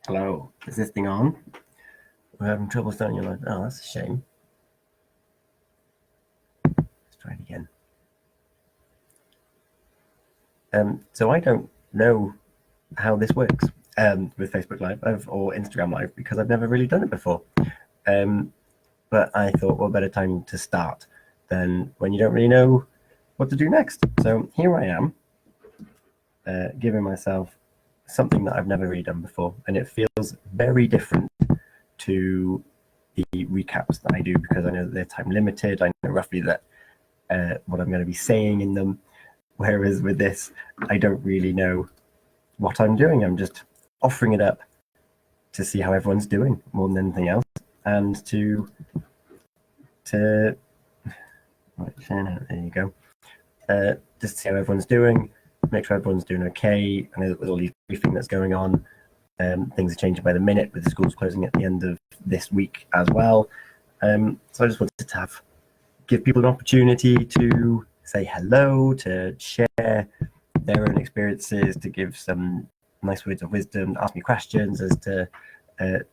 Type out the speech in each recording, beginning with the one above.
Hello, is this thing on? We're having trouble starting your live. Oh, that's a shame. Let's try it again. So I don't know how this works with Facebook Live or Instagram Live because I've never really done it before. But I thought, what better time to start than when you don't really know what to do next. So here I am, giving myself something that I've never really done before, and it feels very different to the recaps that I do because I know that they're time limited. I know roughly that what I'm going to be saying in them, whereas with this, I don't really know what I'm doing. I'm just offering it up to see how everyone's doing more than anything else, and to right, there you go. Just to see how everyone's doing, make sure everyone's doing okay. I know that with all these briefing that's going on, things are changing by the minute with the schools closing at the end of this week as well. So I just wanted to give people an opportunity to say hello, to share their own experiences, to give some nice words of wisdom, ask me questions as to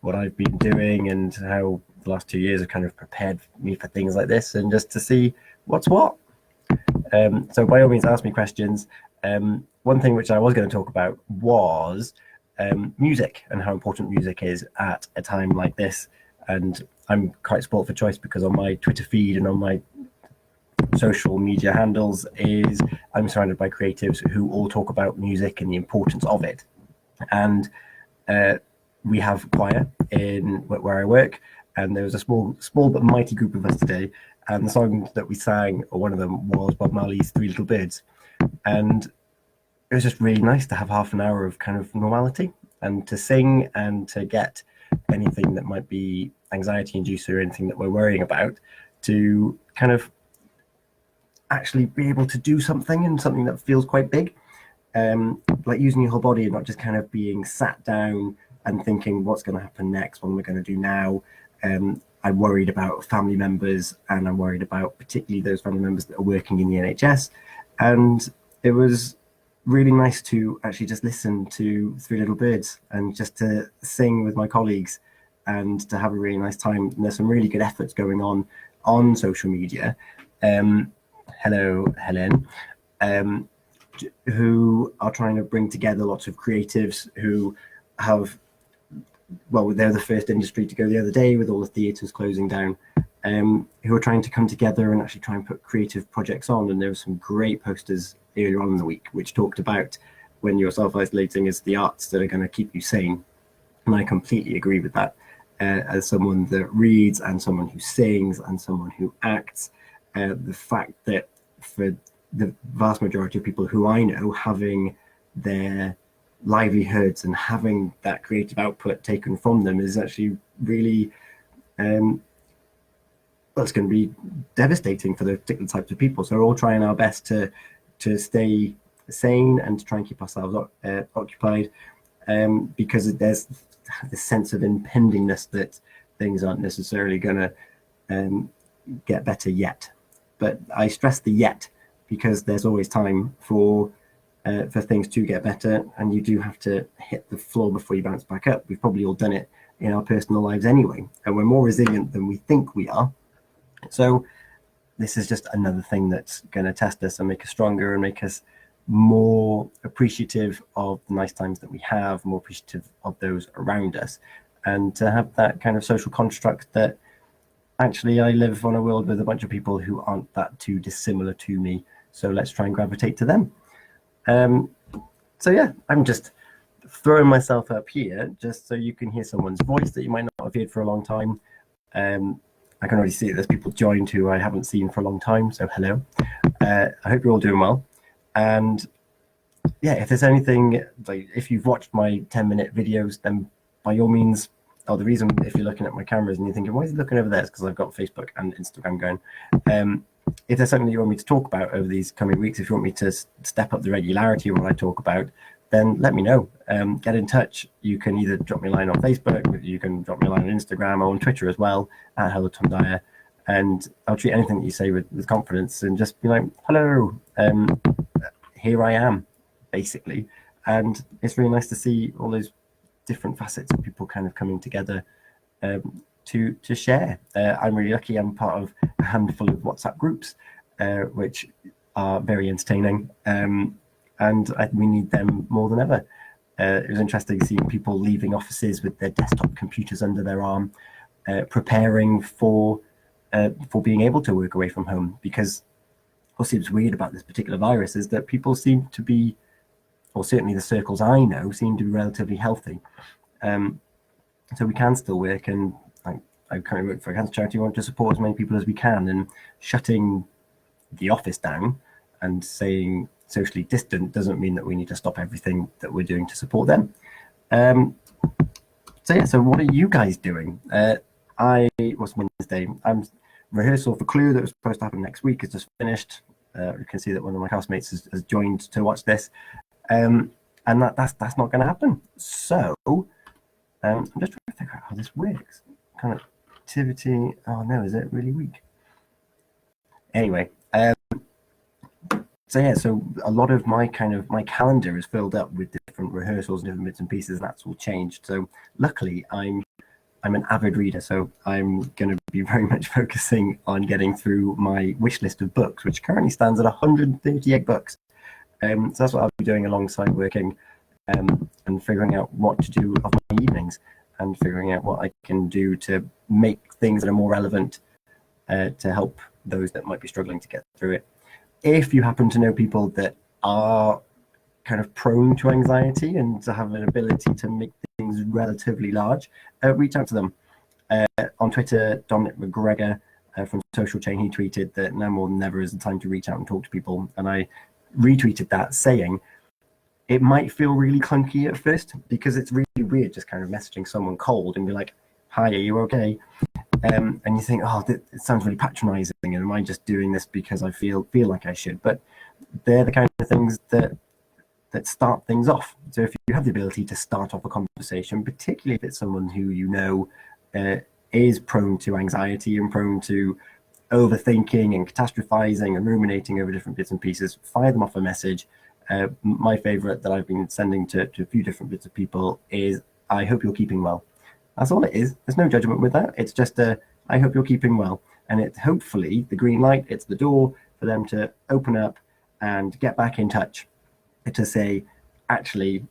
what I've been doing and how the last 2 years have kind of prepared me for things like this, and just to see what's what. So by all means, ask me questions. One thing which I was going to talk about was music and how important music is at a time like this. And I'm quite spoilt for choice because on my Twitter feed and on my social media handles I'm surrounded by creatives who all talk about music and the importance of it. And we have choir in where I work, and there was a small but mighty group of us today. And the song that we sang, or one of them, was Bob Marley's Three Little Birds. And it was just really nice to have half an hour of kind of normality and to sing and to get anything that might be anxiety inducer or anything that we're worrying about to kind of actually be able to do something, and something that feels quite big, like using your whole body and not just kind of being sat down and thinking what's going to happen next, what am I going to do now. I'm worried about family members, and I'm worried about particularly those family members that are working in the NHS. And it was really nice to actually just listen to Three Little Birds and just to sing with my colleagues and to have a really nice time. And there's some really good efforts going on social media. Hello, Helen, who are trying to bring together lots of creatives who have, well, they're the first industry to go the other day with all the theatres closing down, who are trying to come together and actually try and put creative projects on. And there were some great posters earlier on in the week which talked about when you're self-isolating, is the arts that are going to keep you sane. And I completely agree with that. As someone that reads and someone who sings and someone who acts, the fact that for the vast majority of people who I know, having their livelihoods and having that creative output taken from them is actually really it's going to be devastating for those particular types of people. So we're all trying our best to stay sane and to try and keep ourselves occupied, because there's this sense of impendingness that things aren't necessarily going to get better yet. But I stress the yet because there's always time for things to get better, and you do have to hit the floor before you bounce back up. We've probably all done it in our personal lives anyway, and we're more resilient than we think we are. So this is just another thing that's going to test us and make us stronger and make us more appreciative of the nice times that we have, more appreciative of those around us, and to have that kind of social construct that actually I live on a world with a bunch of people who aren't that too dissimilar to me, so let's try and gravitate to them. So yeah, I'm just throwing myself up here just so you can hear someone's voice that you might not have heard for a long time. I can already see that there's people joined who I haven't seen for a long time, so hello. I hope you're all doing well. And yeah, if there's anything, like if you've watched my 10-minute videos, then by all means, the reason if you're looking at my cameras and you're thinking, why is he looking over there? It's because I've got Facebook and Instagram going. If there's something that you want me to talk about over these coming weeks, if you want me to step up the regularity of what I talk about, then let me know. Get in touch. You can either drop me a line on Facebook, you can drop me a line on Instagram or on Twitter as well, at HelloTomDyer. And I'll treat anything that you say with confidence and just be like, hello, here I am, basically. And it's really nice to see all those different facets of people kind of coming together to share. I'm really lucky. I'm part of a handful of WhatsApp groups, which are very entertaining, and we need them more than ever. It was interesting seeing people leaving offices with their desktop computers under their arm, preparing for being able to work away from home. Because what seems weird about this particular virus is that people seem to be, or certainly the circles I know, seem to be relatively healthy. So we can still work, and I currently work for a cancer charity. We want to support as many people as we can, and shutting the office down and saying socially distant doesn't mean that we need to stop everything that we're doing to support them. So what are you guys doing? Was Wednesday. Rehearsal for Clue that was supposed to happen next week is just finished. You can see that one of my housemates has joined to watch this, and that's not going to happen. So I'm just trying to figure out how this works. Connectivity. Oh no, is it really weak? Anyway. So a lot of my calendar is filled up with different rehearsals and different bits and pieces, and that's all changed. So luckily, I'm an avid reader, so I'm going to be very much focusing on getting through my wish list of books, which currently stands at 138 books. So that's what I'll be doing alongside working, and figuring out what to do of my evenings, and figuring out what I can do to make things that are more relevant to help those that might be struggling to get through it. If you happen to know people that are kind of prone to anxiety and to have an ability to make things relatively large, reach out to them. On Twitter, Dominic McGregor from Social Chain, he tweeted that now more than ever is the time to reach out and talk to people. And I retweeted that saying, it might feel really clunky at first because it's really weird just kind of messaging someone cold and be like, hi, are you okay? And you think, oh, it sounds really patronizing, and am I just doing this because I feel like I should? But they're the kind of things that start things off. So if you have the ability to start off a conversation, particularly if it's someone who you know is prone to anxiety and prone to overthinking and catastrophizing and ruminating over different bits and pieces, fire them off a message. My favorite that I've been sending to a few different bits of people is, I hope you're keeping well. That's all it is. There's no judgment with that. It's just I hope you're keeping well. And it's hopefully the green light, it's the door for them to open up and get back in touch to say, actually,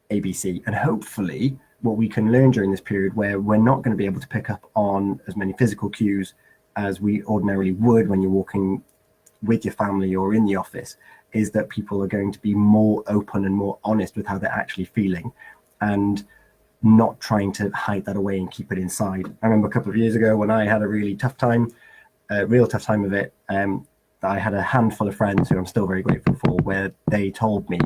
ABC. And hopefully what we can learn during this period where we're not going to be able to pick up on as many physical cues as we ordinarily would when you're walking with your family or in the office, is that people are going to be more open and more honest with how they're actually feeling, and not trying to hide that away and keep it inside. I remember a couple of years ago when I had a really tough time, real tough time of it. I had a handful of friends who I'm still very grateful for, where they told me,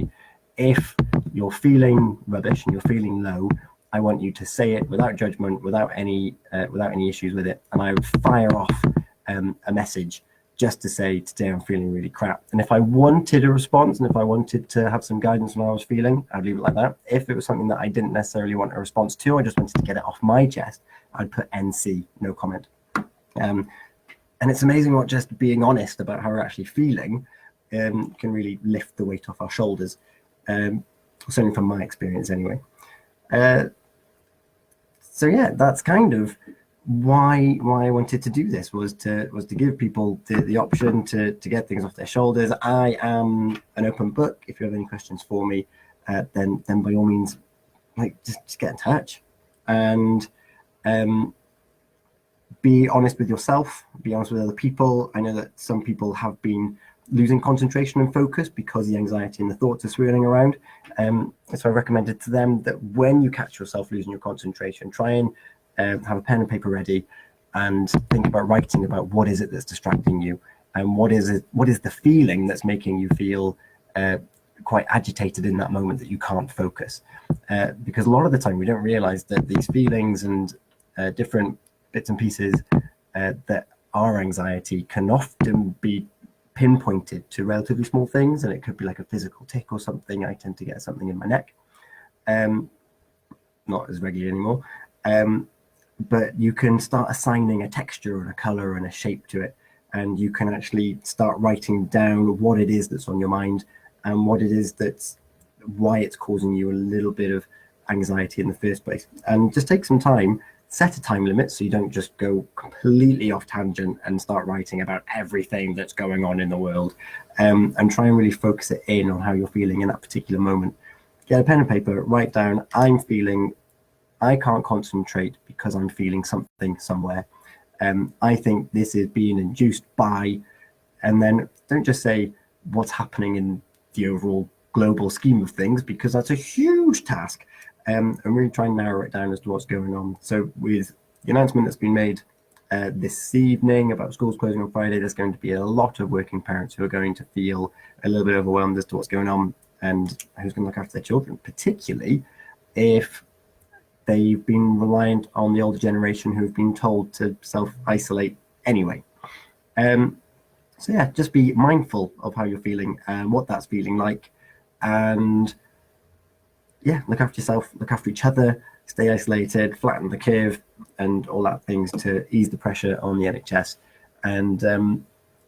if you're feeling rubbish and you're feeling low, I want you to say it without judgment, without any issues with it. And I would fire off a message just to say, today I'm feeling really crap. And if I wanted a response, and if I wanted to have some guidance on how I was feeling, I'd leave it like that. If it was something that I didn't necessarily want a response to, I just wanted to get it off my chest, I'd put NC, no comment. And it's amazing what just being honest about how we're actually feeling can really lift the weight off our shoulders, certainly from my experience anyway. So yeah, that's kind of why I wanted to do this, was to give people the option to get things off their shoulders. I am an open book. If you have any questions for me, then by all means, just get in touch, and be honest with yourself, be honest with other people. I know that some people have been losing concentration and focus because the anxiety and the thoughts are swirling around. So I recommended to them that when you catch yourself losing your concentration, try and have a pen and paper ready and think about writing about what is it that's distracting you, and what is the feeling that's making you feel quite agitated in that moment that you can't focus. Because a lot of the time we don't realize that these feelings and different bits and pieces that are anxiety can often be pinpointed to relatively small things, and it could be like a physical tick or something. I tend to get something in my neck, not as regularly anymore, but you can start assigning a texture and a color and a shape to it, and you can actually start writing down what it is that's on your mind and what it is why it's causing you a little bit of anxiety in the first place. And just take some time, set a time limit so you don't just go completely off tangent and start writing about everything that's going on in the world, and try and really focus it in on how you're feeling in that particular moment. Get a pen and paper, write down, I can't concentrate because I'm feeling something somewhere. I think this is being induced by, and then don't just say what's happening in the overall global scheme of things, because that's a huge task. And really try and narrow it down as to what's going on. So with the announcement that's been made this evening about schools closing on Friday, there's going to be a lot of working parents who are going to feel a little bit overwhelmed as to what's going on and who's going to look after their children, particularly if they've been reliant on the older generation who've been told to self-isolate anyway. So yeah, just be mindful of how you're feeling and what that's feeling like, and yeah, look after yourself, look after each other, stay isolated, flatten the curve, and all that things to ease the pressure on the NHS. And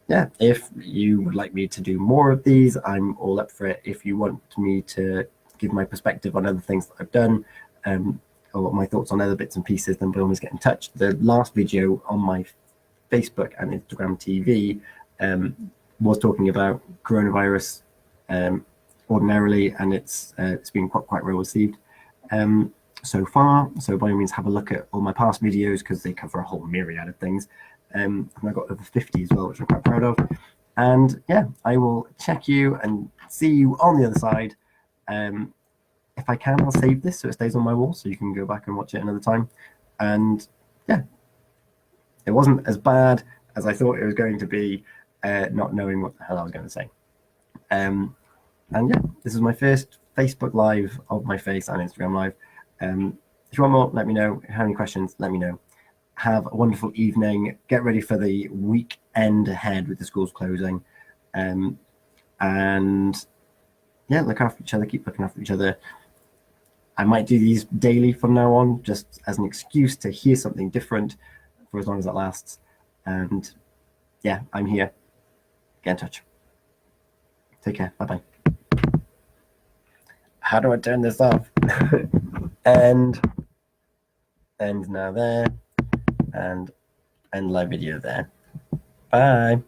yeah, if you would like me to do more of these, I'm all up for it. If you want me to give my perspective on other things that I've done, or my thoughts on other bits and pieces, then by all means get in touch. The last video on my Facebook and Instagram TV was talking about coronavirus ordinarily, and it's been quite well received so far. So by all means have a look at all my past videos, because they cover a whole myriad of things. And I got over 50 as well, which I'm quite proud of. And yeah, I will check you and see you on the other side. If I can, I'll save this so it stays on my wall so you can go back and watch it another time. And yeah, it wasn't as bad as I thought it was going to be, not knowing what the hell I was going to say. And yeah, this is my first Facebook Live of my face and Instagram Live. If you want more, let me know. If you have any questions, let me know. Have a wonderful evening. Get ready for the weekend ahead with the schools closing. And yeah, look after each other, keep looking after each other. I might do these daily from now on, just as an excuse to hear something different for as long as it lasts. And yeah, I'm here. Get in touch. Take care. Bye-bye. How do I turn this off? End now there, and end live video there. Bye.